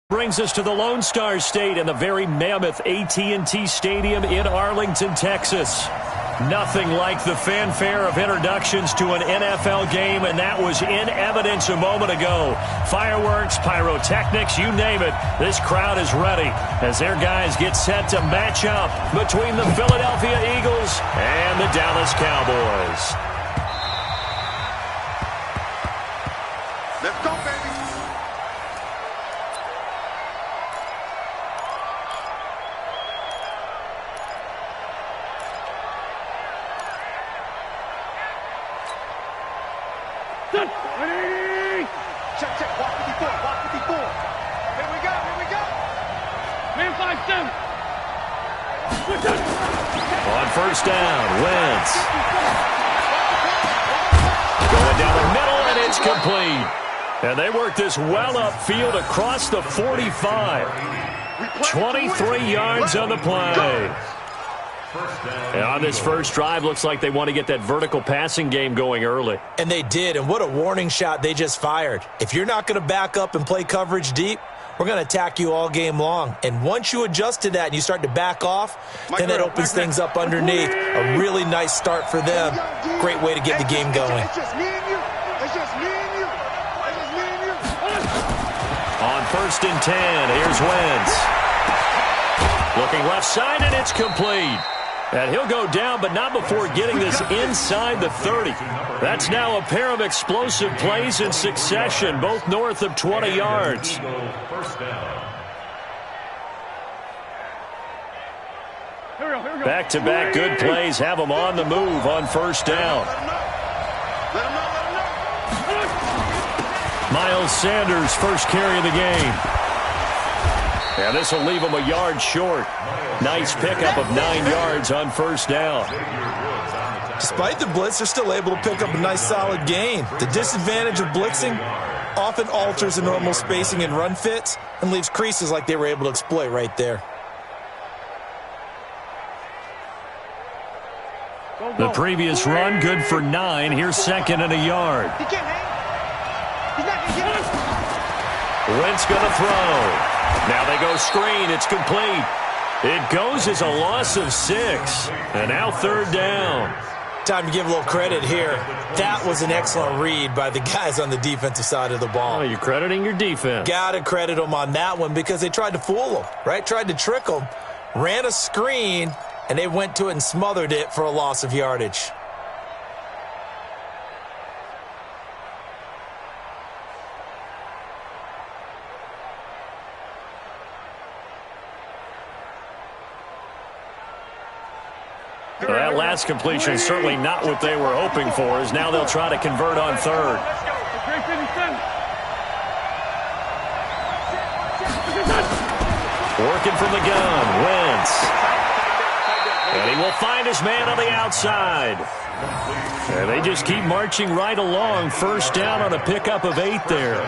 Brings us to the Lone Star State and the very mammoth AT&T Stadium in Arlington, Texas. Nothing like the fanfare of introductions to an NFL game, and that was in evidence a moment ago. Fireworks, pyrotechnics, you name it. This crowd is ready as their guys get set to match up between the Philadelphia Eagles and the Dallas Cowboys. Let's go, baby. Check, walk 54, walk 54. Here we go. Man 5-7. On first down, Wentz. Going down the middle, and it's complete. And they work this well upfield across the 45. 23 yards on the play. And on this first drive, looks like they want to get that vertical passing game going early. And they did, and what a warning shot they just fired. If you're not going to back up and play coverage deep, we're going to attack you all game long. And once you adjust to that and you start to back off, then that opens things up underneath. A really nice start for them. Great way to get the game going. It's just me and you. It's just me and you. It's just me and you. On first and 10, here's Wentz. Looking left side, and it's complete. And he'll go down, but not before getting this inside the 30. That's now a pair of explosive plays in succession, both north of 20 yards. Back-to-back good plays have them on the move on first down. Miles Sanders' first carry of the game. And this will leave them a yard short. Nice pickup of 9 yards on first down. Despite the blitz, they're still able to pick up a nice solid gain. The disadvantage of blitzing often alters the normal spacing and run fits and leaves creases like they were able to exploit right there. The previous run good for 9. Here's second and a yard. He can't hang. He's not going to get it. Wentz going to throw. Now they go screen. It's complete. It goes as a loss of 6. And now third down. Time to give a little credit here. That was an excellent read by the guys on the defensive side of the ball. Oh, you're crediting your defense. Got to credit them on that one because they tried to fool them, right? Tried to trick them. Ran a screen, and they went to it and smothered it for a loss of yardage. Well, that last completion certainly not what they were hoping for, as now they'll try to convert on third. Working from the gun, Wentz. And he will find his man on the outside. And they just keep marching right along. First down on a pickup of 8 there.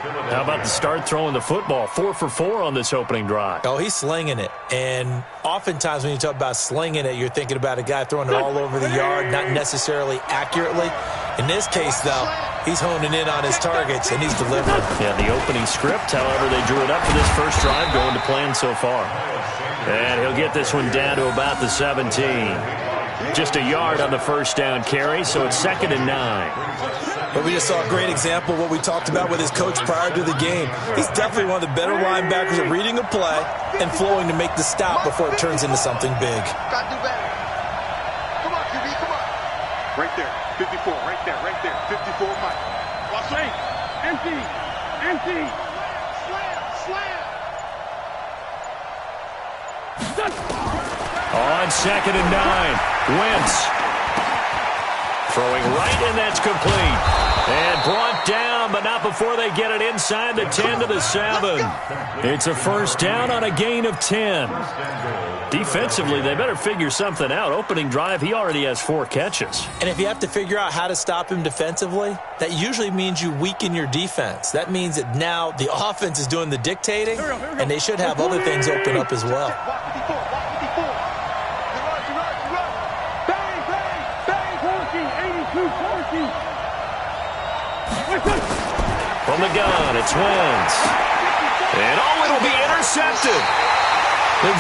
How about the start throwing the football? 4 for 4 on this opening drive. Oh, he's slinging it. And oftentimes when you talk about slinging it, you're thinking about a guy throwing it all over the yard, not necessarily accurately. In this case, though, he's honing in on his targets, and he's delivering. Yeah, the opening script, however, they drew it up for this first drive, going to plan so far. And he'll get this one down to about the 17. Just a yard on the first down carry, so it's second and 9. But we just saw a great example of what we talked about with his coach prior to the game. He's definitely one of the better linebackers at reading a play and flowing to make the stop before it turns into something big. Got to do better. Come on, QB, come on. Right there, 54, right there, 54, Mike. Watch it. Empty. Slam. On second and 9, Wentz. Throwing right, and that's complete. And brought down, but not before they get it inside the 10 to the 7. It's a first down on a gain of 10. Defensively, they better figure something out. Opening drive, he already has 4 catches. And if you have to figure out how to stop him defensively, that usually means you weaken your defense. That means that now the offense is doing the dictating, and they should have other things open up as well. From the gun, it's Wentz. And it'll be intercepted.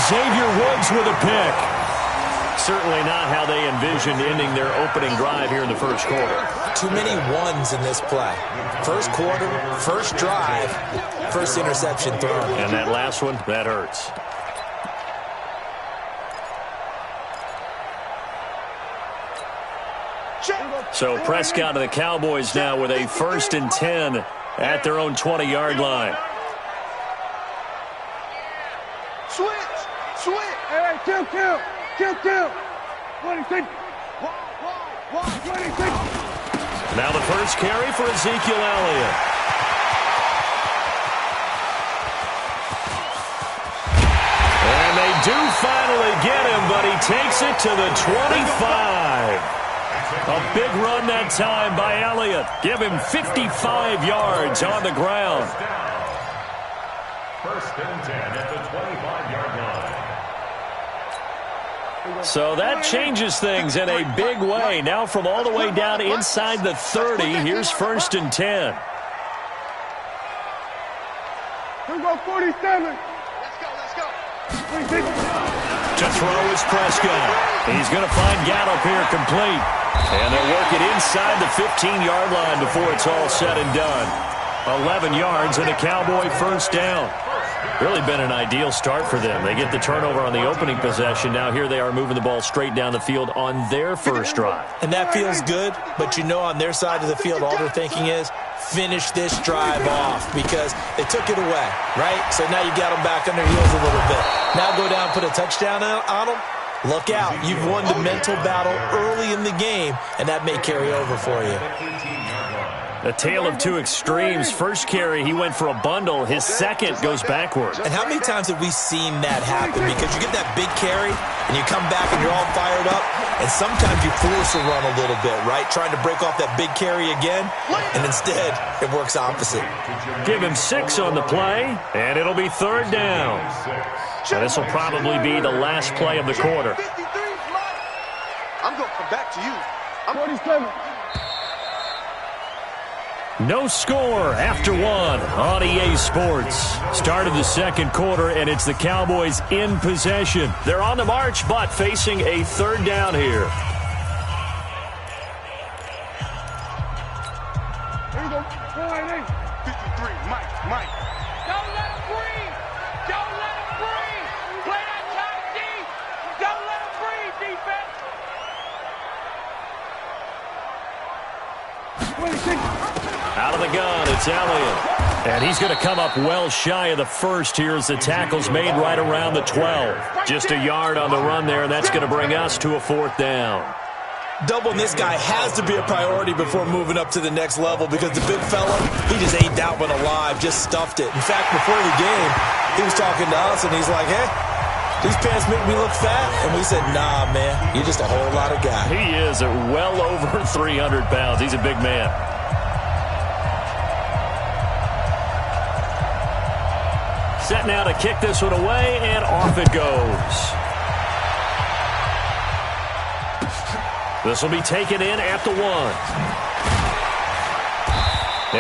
Xavier Woods with a pick. Certainly not how they envisioned ending their opening drive here in the first quarter. Too many ones in this play. First quarter, first drive, first interception thrown. And that last one, that hurts. So Prescott and the Cowboys now with a 1st and 10 at their own 20-yard line. Switch. Hey, kill. 26. Now the first carry for Ezekiel Elliott. And they do finally get him, but he takes it to the 25. A big run that time by Elliott. Give him 55 yards on the ground. 1st and 10 at the 25-yard line. So that changes things in a big way. Now from all the way down inside the 30, here's 1st and 10. Here we go, 47. Let's go. 26. To throw is Prescott. He's going to find Gallup here complete. And they'll work it inside the 15-yard line before it's all said and done. 11 yards and a Cowboy 1st down. Really been an ideal start for them. They get the turnover on the opening possession. Now here they are moving the ball straight down the field on their first drive. And that feels good, but you know on their side of the field all they're thinking is finish this drive off because they took it away, right? So now you got them back on their heels a little bit. Now go down and put a touchdown on them. Look out. You've won the mental battle early in the game, and that may carry over for you. A tale of two extremes. First carry, he went for a bundle. His second goes backward. And how many times have we seen that happen? Because you get that big carry, and you come back and you're all fired up, and sometimes you force a run a little bit, right? Trying to break off that big carry again, and instead it works opposite. Give him 6 on the play, and it'll be 3rd down. So this will probably be the last play of the quarter. I'm going to come back to you. 47. No score after 1 on EA Sports. Start of the second quarter, and it's the Cowboys in possession. They're on the march, but facing a 3rd down here. Here we go, 48. 53, Mike. Don't let him breathe. Don't let him breathe. Play that tight D. Don't let him breathe, defense. 26. Out of the gun, it's Elliott. And he's going to come up well shy of the first here as the tackle's made right around the 12. Just a yard on the run there, and that's going to bring us to a 4th down. Doubling this guy has to be a priority before moving up to the next level because the big fella, he just ate that one alive, just stuffed it. In fact, before the game, he was talking to us, and he's like, hey, these pants make me look fat. And we said, nah, man, you're just a whole lot of guy. He is well over 300 pounds. He's a big man. Set now to kick this one away, and off it goes. This will be taken in at the 1.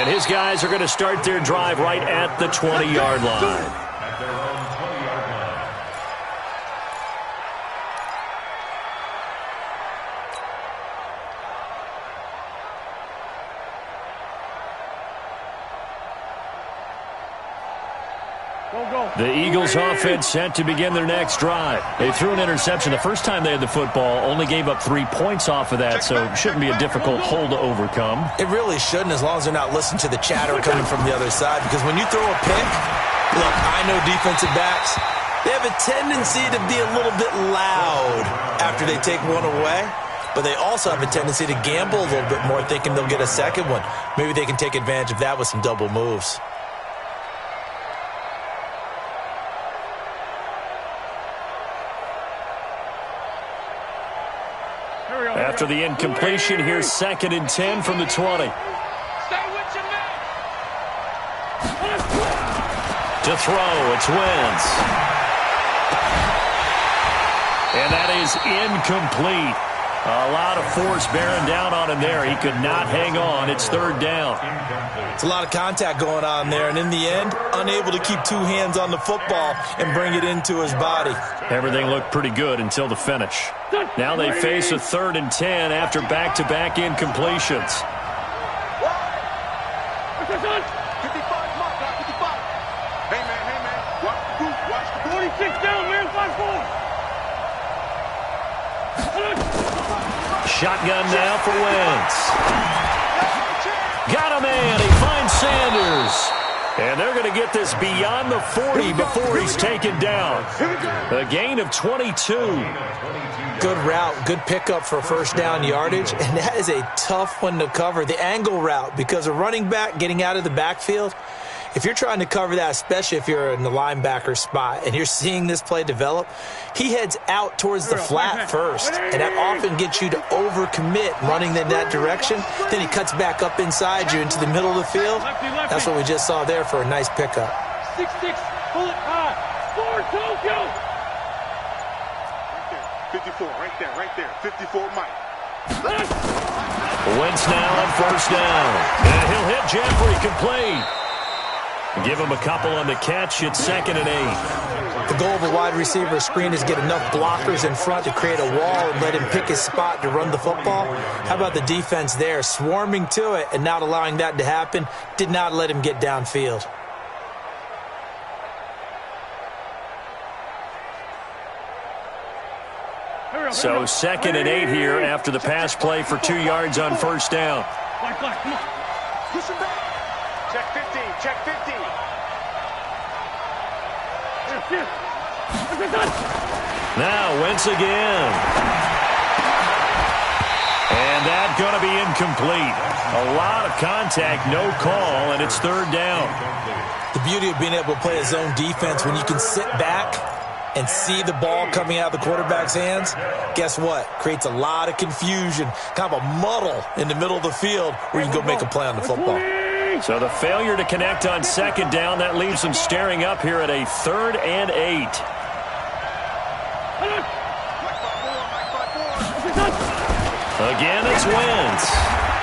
And his guys are going to start their drive right at the 20-yard line. At their own 20-yard line. The Eagles offense set to begin their next drive. They threw an interception the first time they had the football, only gave up 3 points off of that, so it shouldn't be a difficult hole to overcome. It really shouldn't, as long as they're not listening to the chatter coming from the other side, because when you throw a pick, look, I know defensive backs, they have a tendency to be a little bit loud after they take one away, but they also have a tendency to gamble a little bit more, thinking they'll get a second one. Maybe they can take advantage of that with some double moves. After the incompletion, here's 2nd and 10 from the 20. Stay with your man. To throw, it's Wentz. And that is incomplete. A lot of force bearing down on him there. He could not hang on. It's third down. It's a lot of contact going on there, and in the end, unable to keep two hands on the football and bring it into his body. Everything looked pretty good until the finish. Now they face a 3rd and 10 after back-to-back incompletions. 55, mark, 55. Hey, man. Watch the boot, watch the boot. 46 down, man, 5-4. Shotgun now for Wentz. Got a man. He finds Sanders. And they're going to get this beyond the 40 before he's taken down. A gain of 22. Good route, good pickup for first down yardage, and that is a tough one to cover. The angle route, because a running back getting out of the backfield, if you're trying to cover that, especially if you're in the linebacker spot and you're seeing this play develop, he heads out towards the flat first, and that often gets you to overcommit running in that direction. Then he cuts back up inside you into the middle of the field. That's what we just saw there for a nice pickup. 6-6, pull it high. Score, Tokyo. 54, right there. 54, Mike. Wentz now on first down. And he'll hit Jeffrey complete. Give him a couple on the catch. It's 2nd and 8. The goal of a wide receiver screen is get enough blockers in front to create a wall and let him pick his spot to run the football. How about the defense there, swarming to it and not allowing that to happen? Did not let him get downfield. So 2nd and 8 here after the pass play for 2 yards on first down. Come on. Push him back. Check 15, check 15. Now Wentz again. And that's going to be incomplete. A lot of contact, no call, and it's 3rd down. The beauty of being able to play a zone defense when you can sit back and see the ball coming out of the quarterback's hands, guess what? Creates a lot of confusion, kind of a muddle in the middle of the field where you can go make a play on the football. So the failure to connect on 2nd down, that leaves them staring up here at a 3rd and 8. Again, it's Wentz.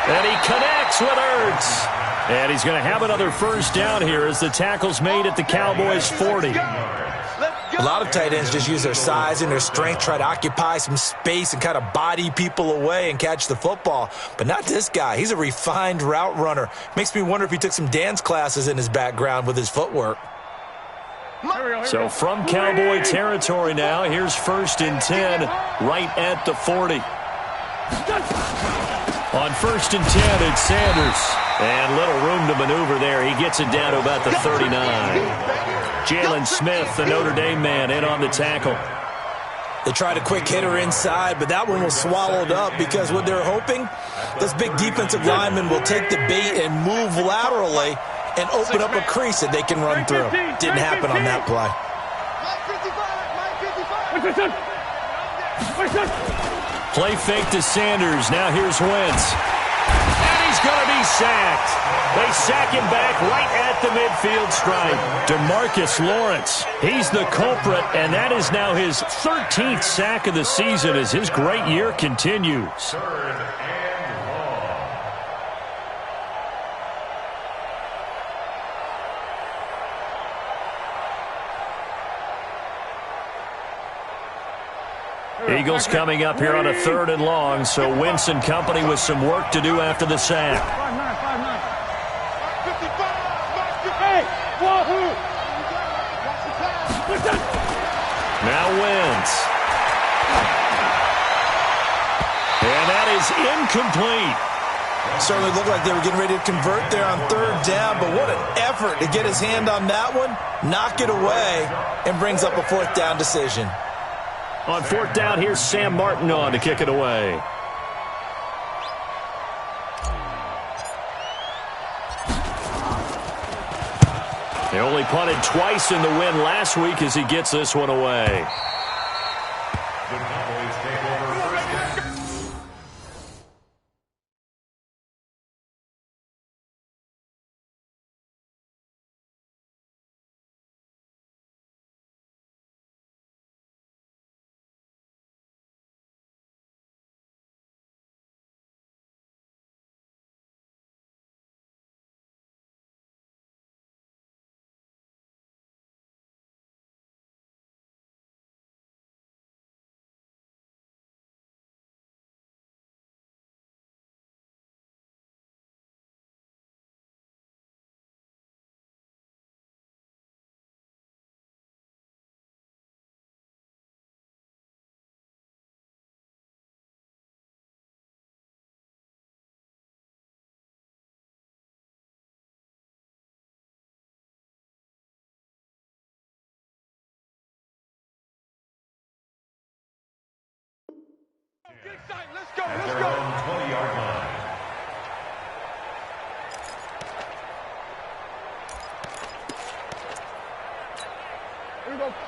And he connects with Ertz. And he's going to have another first down here as the tackle's made at the Cowboys' 40. A lot of tight ends just use their size and their strength, try to occupy some space and kind of body people away and catch the football. But not this guy. He's a refined route runner. Makes me wonder if he took some dance classes in his background with his footwork. So from Cowboy territory now, here's 1st and 10 right at the 40. On 1st and 10, it's Sanders. And little room to maneuver there. He gets it down to about the 39. Jalen Smith, the Notre Dame man, in on the tackle. They tried a quick hitter inside, but that one was swallowed up because what they're hoping, those big defensive linemen will take the bait and move laterally and open up a crease that they can run through. Didn't happen on that play. Play fake to Sanders. Now here's Wentz. And he's going to be sacked. They sack him back right at the midfield stripe. DeMarcus Lawrence, he's the culprit, and that is now his 13th sack of the season as his great year continues. Eagles coming up here on a 3rd and long, so Wentz and company with some work to do after the sack. 5-9. Now Wentz. And that is incomplete. Certainly looked like they were getting ready to convert there on 3rd down, but what an effort to get his hand on that one, knock it away, and brings up a 4th down decision. On 4th down, here's Sam Martin on to kick it away. He only punted twice in the win last week as he gets this one away. Let's go. At their own 20-yard line.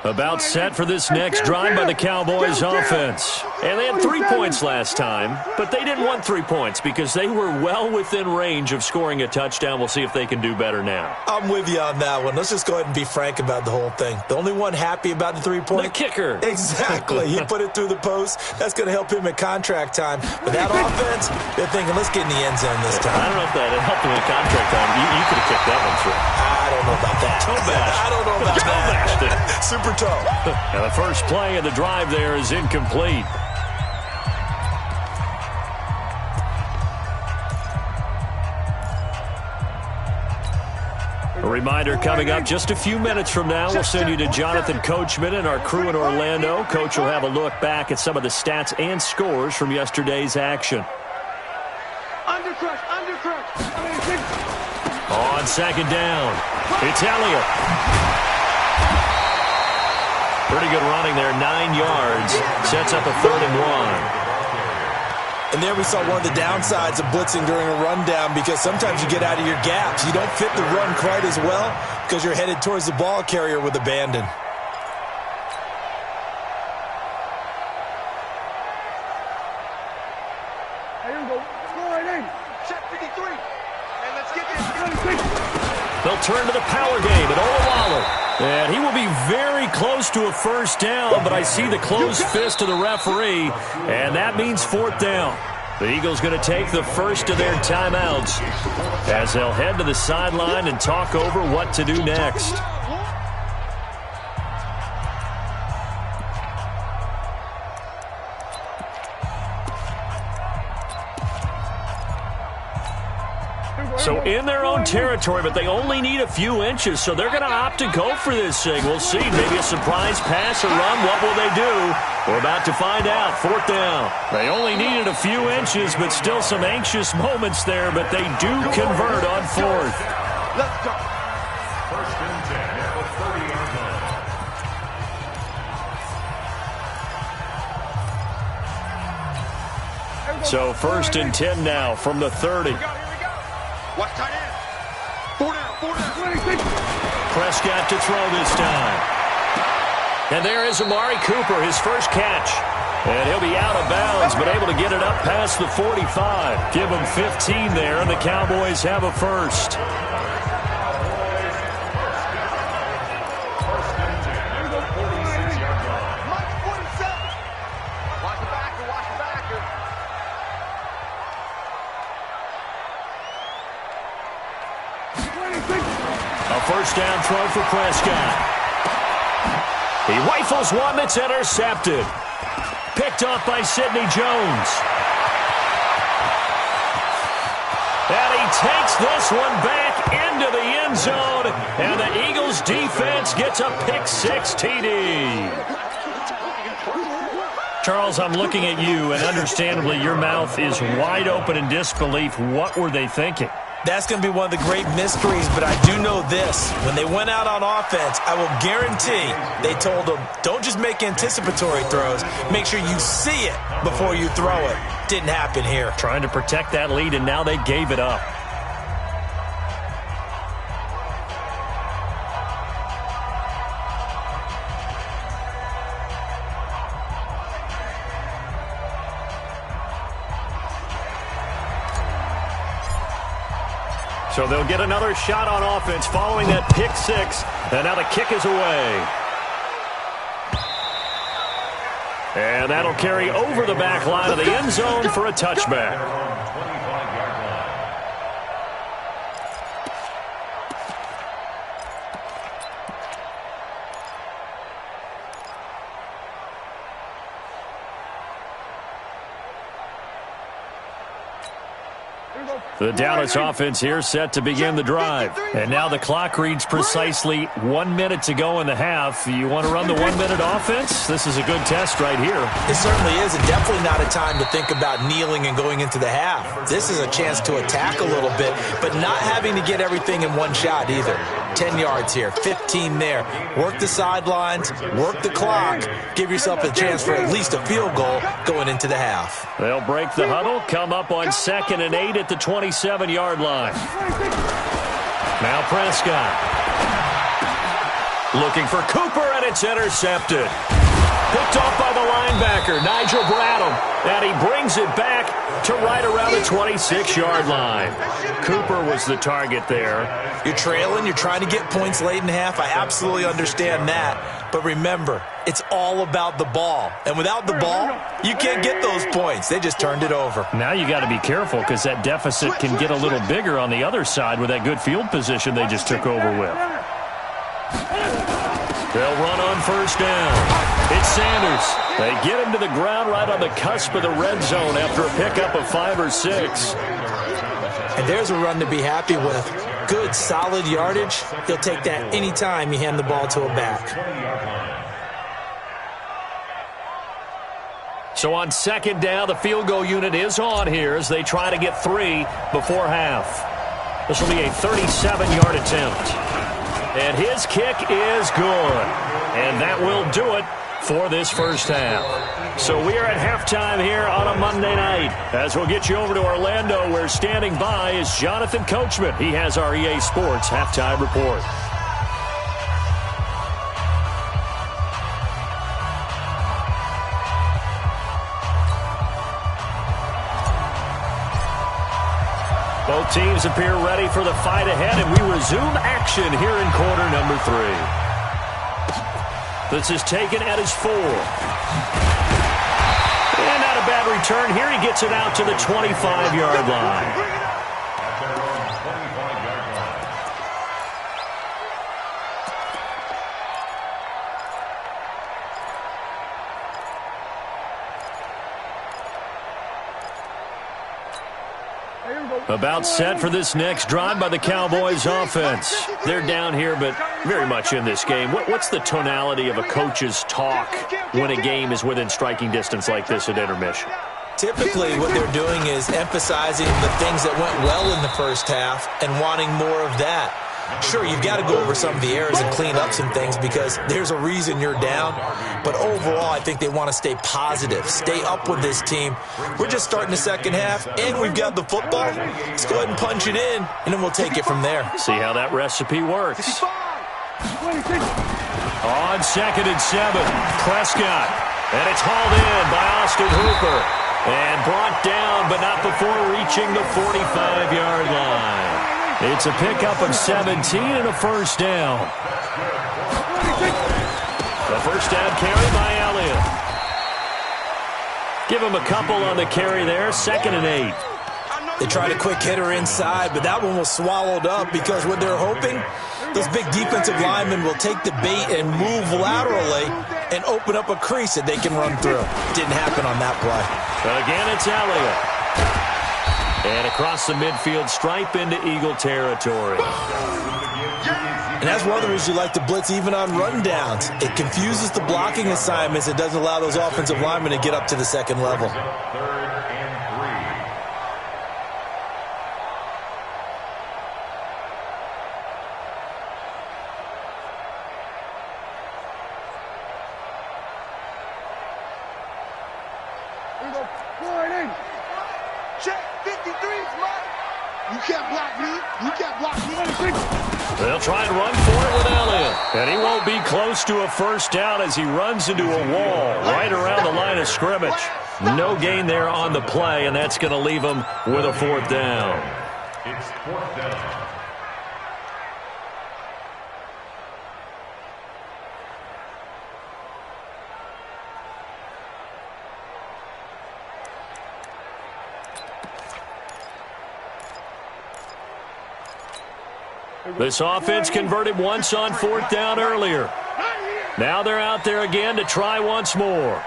About set for this next drive by the Cowboys offense. And they had 3 points last time, but they didn't want 3 points because they were well within range of scoring a touchdown. We'll see if they can do better now. I'm with you on that one. Let's just go ahead and be frank about the whole thing. The only one happy about the 3-point? The kicker. Exactly. He put it through the post. That's going to help him at contract time. But that offense, they're thinking, let's get in the end zone this time. I don't know if that helped him at contract time. You could have kicked that one through. I don't know about that. Toe bash. I don't know about Toe bashed that. it. Super toe. Now the first play of the drive there is incomplete. A reminder coming up just a few minutes from now. We'll send you to Jonathan Coachman and our crew in Orlando. Coach will have a look back at some of the stats and scores from yesterday's action. Undercrush. On second down, it's Elliott. Pretty good running there, 9 yards. Sets up a 3rd and 1. And there we saw one of the downsides of blitzing during a rundown because sometimes you get out of your gaps. You don't fit the run quite as well because you're headed towards the ball carrier with abandon. They'll turn to the power game at Olawale. And he will be very close to a first down, but I see the closed fist of the referee, and that means 4th down. The Eagles going to take the first of their timeouts as they'll head to the sideline and talk over what to do next. So in their own territory, but they only need a few inches, so they're going to opt to go for this thing. We'll see. Maybe a surprise pass or run. What will they do? We're about to find out. 4th down. They only needed a few inches, but still some anxious moments there, but they do convert on 4th. Let's go. 1st and 10 at the 30-yard line. So 1st and 10 now from the 30. Watch tight end. 4 down. Prescott to throw this time. And there is Amari Cooper, his first catch. And he'll be out of bounds, but able to get it up past the 45. Give him 15 there, and the Cowboys have a first. First down throw for Prescott. He rifles one that's intercepted. Picked off by Sidney Jones. And he takes this one back into the end zone. And the Eagles defense gets a pick-6 TD. Charles, I'm looking at you, and understandably your mouth is wide open in disbelief. What were they thinking? That's going to be one of the great mysteries, but I do know this. When they went out on offense, I will guarantee they told them, don't just make anticipatory throws. Make sure you see it before you throw it. Didn't happen here. Trying to protect that lead, and now they gave it up. So they'll get another shot on offense following that pick-6, and now the kick is away. And that'll carry over the back line of the end zone for a touchback. The Dallas offense here set to begin the drive. And now the clock reads precisely 1 minute to go in the half. You want to run the 1 minute offense? This is a good test right here. It certainly is, and definitely not a time to think about kneeling and going into the half. This is a chance to attack a little bit, but not having to get everything in one shot either. 10 yards here, 15 there. Work the sidelines, work the clock, give yourself a chance for at least a field goal going into the half. They'll break the huddle, come up on 2nd and 8 at the 27-yard line. Now Prescott. Looking for Cooper, and it's intercepted. Picked off by the linebacker, Nigel Bradham, and he brings it back to right around the 26-yard line. Cooper was the target there. You're trailing, you're trying to get points late in half. I absolutely understand that. But remember, it's all about the ball. And without the ball, you can't get those points. They just turned it over. Now you got to be careful because that deficit can get a little bigger on the other side with that good field position they just took over with. They'll run on 1st down. It's Sanders. They get him to the ground right on the cusp of the red zone after a pickup of 5 or 6. And there's a run to be happy with. Good, solid yardage. He'll take that anytime you hand the ball to a back. So on 2nd down, the field goal unit is on here as they try to get 3 before half. This will be a 37-yard attempt. And his kick is good. And that will do it for this first half. So we are at halftime here on a Monday night. As we'll get you over to Orlando, where standing by is Jonathan Coachman. He has our EA Sports halftime report. Both teams appear ready for the fight ahead, and we resume action here in quarter number 3. This is taken at his 4. And not a bad return here. He gets it out to the 25-yard line. About set for this next drive by the Cowboys offense. They're down here, but very much in this game. What's the tonality of a coach's talk when a game is within striking distance like this at intermission? Typically, what they're doing is emphasizing the things that went well in the first half and wanting more of that. Sure, you've got to go over some of the errors and clean up some things because there's a reason you're down. But overall, I think they want to stay positive, stay up with this team. We're just starting the second half, and we've got the football. Let's go ahead and punch it in, and then we'll take it from there. See how that recipe works. On 2nd and 7, Prescott. And it's hauled in by Austin Hooper. And brought down, but not before reaching the 45-yard line. It's a pickup of 17 and a first down. The first down carry by Elliott. Give him a couple on the carry there. 2nd and 8. They tried a quick hitter inside, but that one was swallowed up because what they're hoping, those big defensive linemen will take the bait and move laterally and open up a crease that they can run through. Didn't happen on that play. But again, it's Elliott. And across the midfield stripe into Eagle territory. And that's one of the reasons you like to blitz even on rundowns. It confuses the blocking assignments. It doesn't allow those offensive linemen to get up to the second level. 3rd and 3. Check 53's Mike. You can't block me. You can't block me. They'll try and run for it with Elliott. And he won't be close to a first down as he runs into a wall right around the line of scrimmage. No gain there on the play, and that's going to leave him with a 4th down. It's 4th down. This offense converted once on 4th down earlier. Now they're out there again to try once more.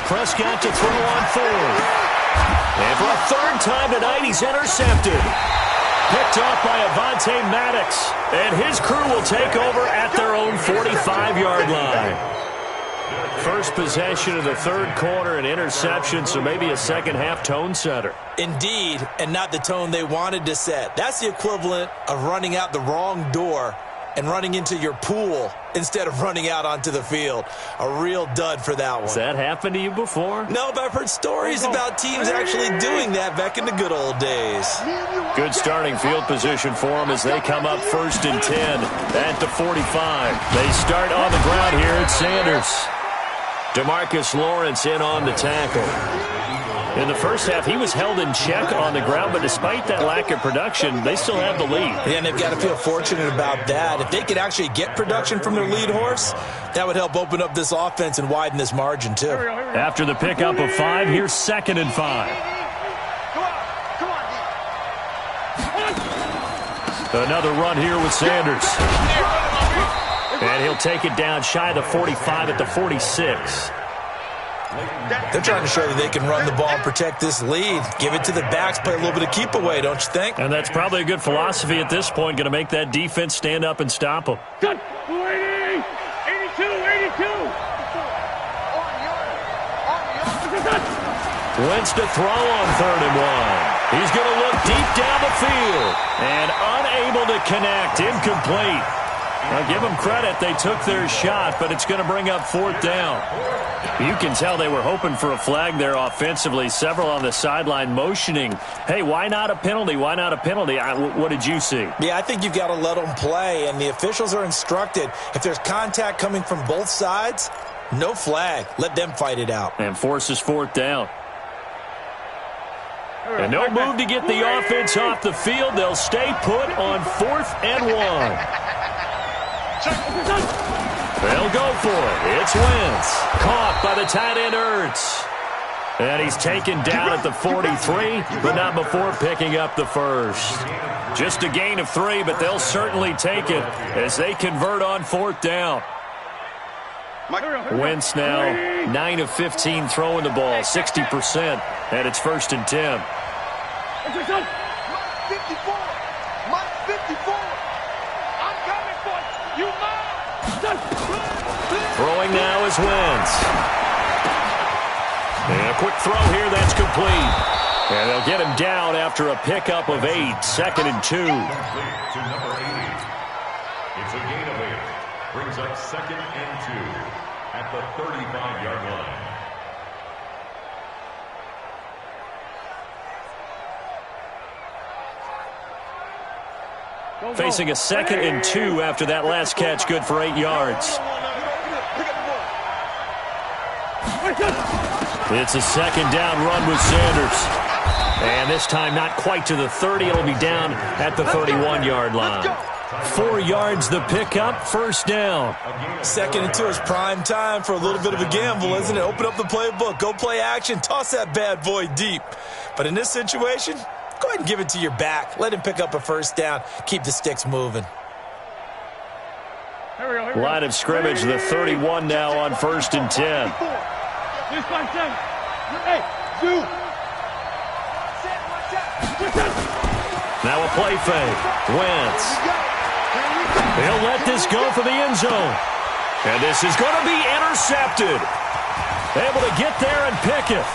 Prescott to throw on 4th. And for a 3rd time tonight, he's intercepted. Picked off by Avonte Maddox. And his crew will take over at their own 45-yard line. First possession of the third quarter, an interception, so maybe a second-half tone setter. Indeed, and not the tone they wanted to set. That's the equivalent of running out the wrong door and running into your pool instead of running out onto the field. A real dud for that one. Has that happened to you before? No, but I've heard stories about teams actually doing that back in the good old days. Good starting field position for them as they come up 1st and 10 at the 45. They start on the ground here at Sanders. DeMarcus Lawrence in on the tackle. In the first half, he was held in check on the ground, but despite that lack of production, they still have the lead. Yeah, and they've got to feel fortunate about that. If they could actually get production from their lead horse, that would help open up this offense and widen this margin, too. After the pickup of 5, here's 2nd and 5. Another run here with Sanders. And he'll take it down shy of the 45 at the 46. They're trying to show that they can run the ball and protect this lead. Give it to the backs, play a little bit of keep away, don't you think? And that's probably a good philosophy at this point, going to make that defense stand up and stop them. Good. 82, 82. Wentz to throw on 3rd and 1. He's going to look deep down the field and unable to connect. Incomplete. Now, give them credit. They took their shot, but it's going to bring up 4th down. You can tell they were hoping for a flag there offensively. Several on the sideline motioning, hey, why not a penalty? Why not a penalty? What did you see? Yeah, I think you've got to let them play, and the officials are instructed. If there's contact coming from both sides, no flag. Let them fight it out. And forces 4th down. And no move to get the offense off the field. They'll stay put on 4th and 1. They'll go for it. It's Wentz. Caught by the tight end Ertz. And he's taken down at the 43, but not before picking up the first. Just a gain of 3, but they'll certainly take it as they convert on 4th down. Wentz now 9 of 15 throwing the ball, 60%, and it's 1st and 10. 54. Mike 54. I'm coming for you. Throwing now is Wentz. And a quick throw here, that's complete. And they'll get him down after a pickup of 8, 2nd and 2. To number 80. It's a gain of 8. Brings up 2nd and 2 at the 35-yard line. Facing a 2nd and 2 after that last catch, good for 8 yards. It's a 2nd down run with Sanders. And this time not quite to the 30. It'll be down at the 31-yard line. 4 yards the pickup, 1st down. 2nd and 2 is prime time for a little bit of a gamble, isn't it? Open up the playbook, go play action, toss that bad boy deep. But in this situation, go ahead and give it to your back. Let him pick up a 1st down. Keep the sticks moving. Line of scrimmage, the 31 now on 1st and 10. Now a play fake. Wentz. He'll let this go for the end zone. And this is going to be intercepted. Able to get there and pick it.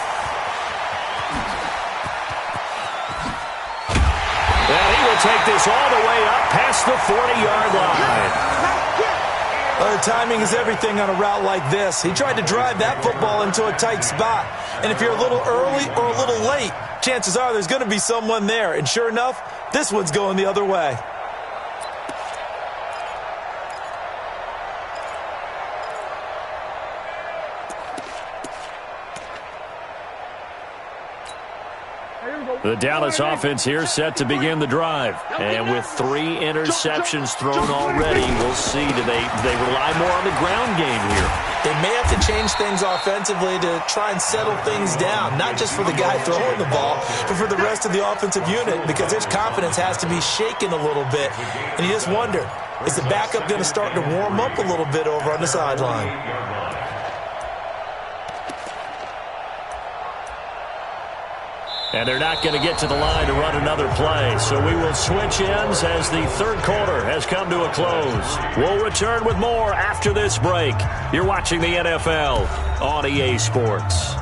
And he will take this all the way up past the 40-yard line. The timing is everything on a route like this. He tried to drive that football into a tight spot. And if you're a little early or a little late, chances are there's going to be someone there. And sure enough, this one's going the other way. The Dallas offense here set to begin the drive. And with 3 interceptions thrown already, we'll see. Do they rely more on the ground game here? They may have to change things offensively to try and settle things down, not just for the guy throwing the ball, but for the rest of the offensive unit, because their confidence has to be shaken a little bit. And you just wonder, is the backup going to start to warm up a little bit over on the sideline? And they're not going to get to the line to run another play. So we will switch ends as the third quarter has come to a close. We'll return with more after this break. You're watching the NFL on EA Sports.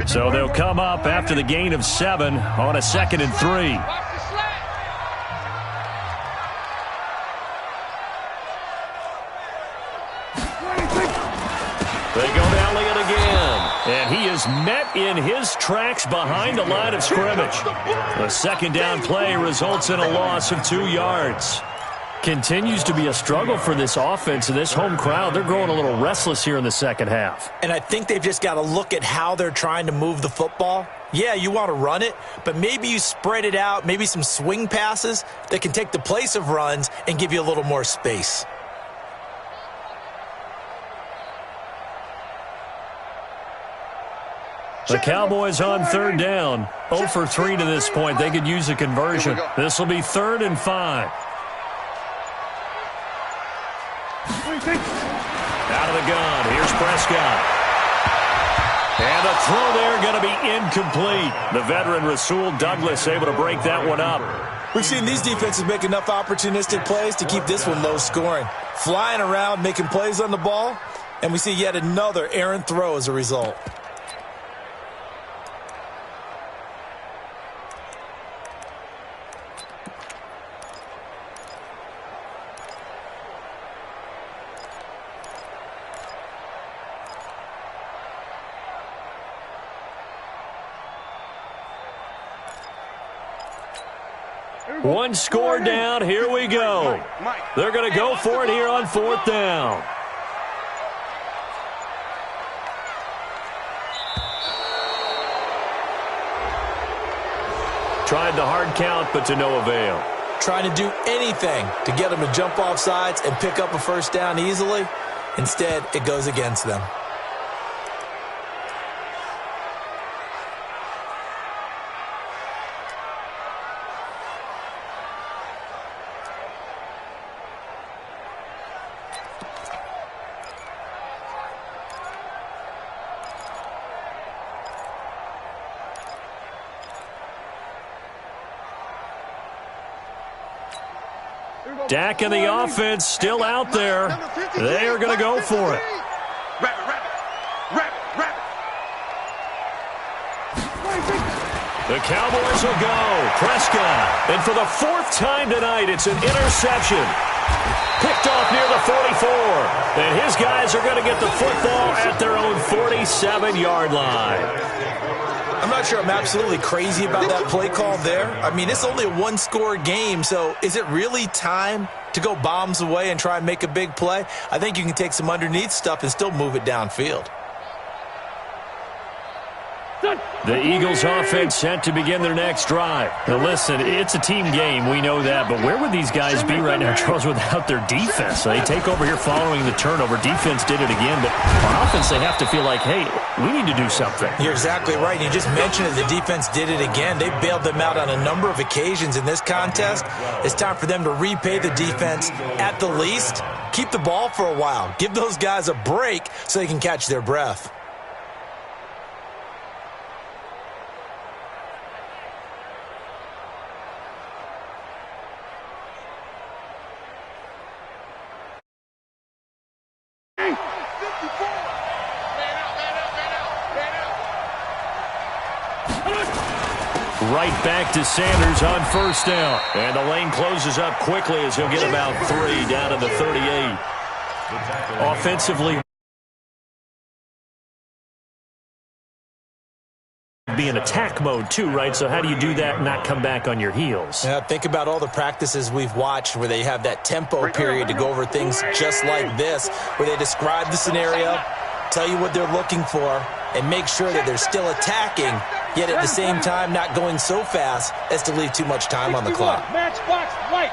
So they'll come up after the gain of 7 on a 2nd and 3. They go to Elliott again. And he is met in his tracks behind the line of scrimmage. The second down play results in a loss of 2 yards. Continues to be a struggle for this offense and this home crowd. They're growing a little restless here in the second half. And I think they've just got to look at how they're trying to move the football. Yeah, you want to run it, but maybe you spread it out, maybe some swing passes that can take the place of runs and give you a little more space. The Cowboys on third down. 0 for 3 to this point. They could use a conversion. This will be 3rd and 5. Out of the gun, here's Prescott. And the throw there going to be incomplete. The veteran Rasul Douglas able to break that one up. We've seen these defenses make enough opportunistic plays to keep this one low scoring. Flying around, making plays on the ball, and we see yet another errant throw as a result. One score down. Here we go. They're going to go for it here on 4th down. Tried the hard count, but to no avail. Trying to do anything to get them to jump off sides and pick up a first down easily. Instead, it goes against them. Dak and the offense still out there. They are going to go for it. The Cowboys will go. Prescott. And for the 4th time tonight, it's an interception. Picked off near the 44. And his guys are going to get the football at their own 47-yard line. I'm not sure I'm absolutely crazy about that play call there. I mean, it's only a one-score game, so is it really time to go bombs away and try and make a big play? I think you can take some underneath stuff and still move it downfield. The Eagles offense set to begin their next drive. Now listen, it's a team game, we know that, but where would these guys be right now, Charles, without their defense? They take over here following the turnover. Defense did it again, but on offense they have to feel like, hey, we need to do something. You're exactly right. You just mentioned it. The defense did it again. They bailed them out on a number of occasions in this contest. It's time for them to repay the defense at the least. Keep the ball for a while. Give those guys a break so they can catch their breath. Right back to Sanders on 1st down. And the lane closes up quickly as he'll get about 3 down to the 38. Offensively, be in attack mode too, right? So how do you do that and not come back on your heels? Yeah, think about all the practices we've watched where they have that tempo period to go over things just like this, where they describe the scenario, tell you what they're looking for, and make sure that they're still attacking, yet at the same time not going so fast as to leave too much time on the clock. Matchbox lights.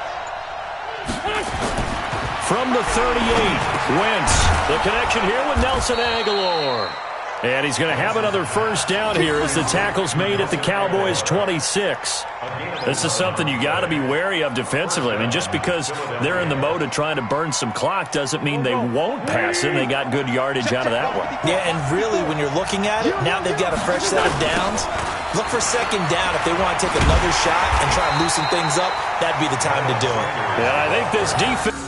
From the 38, Wentz. The connection here with Nelson Aguilar. And he's going to have another first down here as the tackle's made at the Cowboys' 26. This is something you got to be wary of defensively. I mean, just because they're in the mode of trying to burn some clock doesn't mean they won't pass it. They got good yardage out of that one. Yeah, and really, when you're looking at it, now they've got a fresh set of downs. Look for second down if they want to take another shot and try and loosen things up. That'd be the time to do it. Yeah, I think this defense...